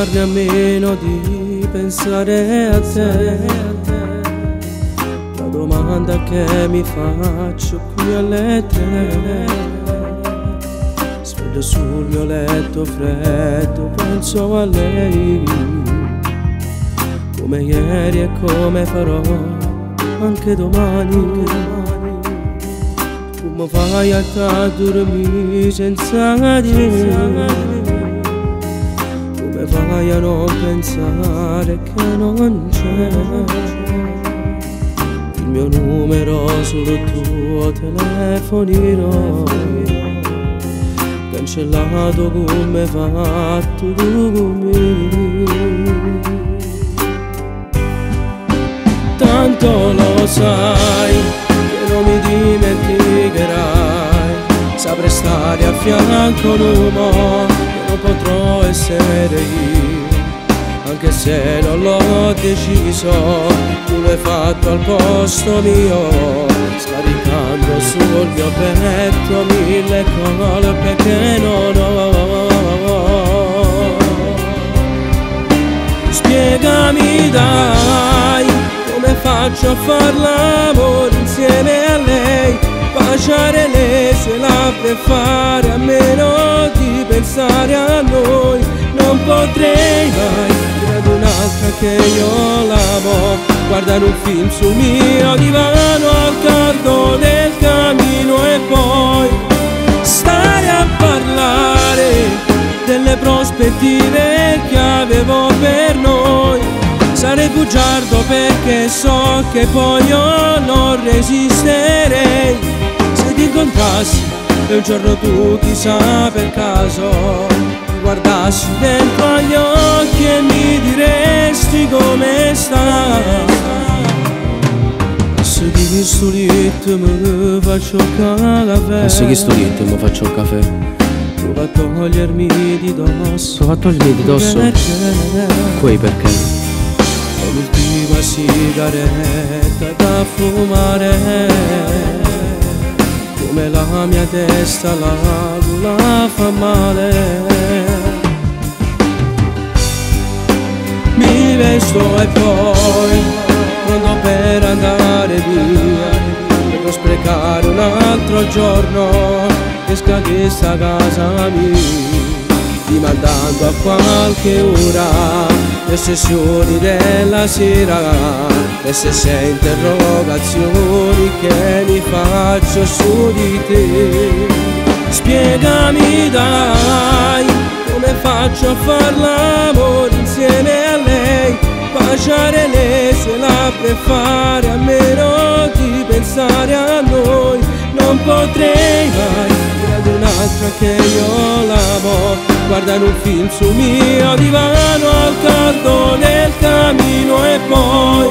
farne a meno di pensare a te. La domanda che mi faccio qui alle 3, sveglio sul mio letto freddo, penso a lei, come ieri e come farò anche domani. Come fai a dormire senza di me? Come fai a non pensare che non c'è il mio numero sul tuo telefonino, cancellato come fatto tu con me? Tanto lo sai che non mi dimenticherai, saprei stare a fianco d'uomo che non potrò essere io, anche se non l'ho deciso, tu l'hai fatto al posto mio, scaricando sul mio petto mille colpe che non ho. Spiegami dai, come faccio a far l'amore insieme a lei, baciare le sue labbra e fare a meno di pensare a noi. Non potrei mai dire ad un'altra che io l'amo, guardare un film sul mio divano al caldo del camino e poi stare a parlare delle prospettive che avevo per noi. Sarei bugiardo perché so che poi io non resisterei se ti incontrassi e un giorno tu, chissà per caso, mi guardassi dentro agli occhi e mi diresti come stai. Se chi sto litto mi faccio caffè, se chi sto litto mi faccio il caffè, prova a togliermi di dosso, prova a togliermi di dosso, poi perché? L'ultima sigaretta da fumare, come la mia testa la gola fa male. Mi vesto e poi pronto per andare via, per non sprecare un altro giorno che scadesse a casa mia, dimandando a qualche ora le sessioni della sera, le stesse interrogazioni che mi faccio su di te. Spiegami dai, come faccio a far l'amore insieme a lei, baciare le sue labbra e fare a meno di pensare a noi. Non potrei mai dire ad un'altra che io l'amo, guardare un film sul mio divano al caldo del camino e poi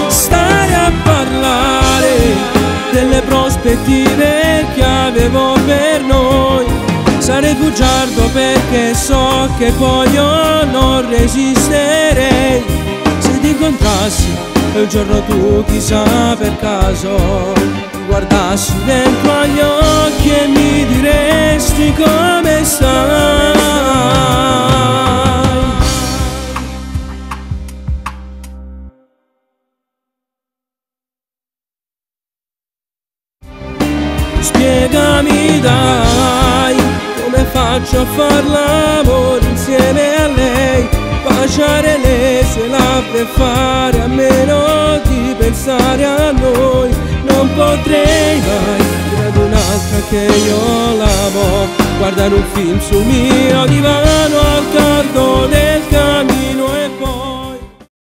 stare a parlare delle prospettive che avevo per noi. Sarei bugiardo perché so che poi io non resisterei se ti incontrassi e un giorno tu, chissà per caso, mi guardassi dentro agli occhi e mi diresti come stai. Spiegami dai, come faccio a far l'amore insieme a lei, baciare le sue labbra e fare a meno di pensare a noi. Non potrei mai dire ad un'altra che io l'amo, guardare un film sul mio divano al caldo del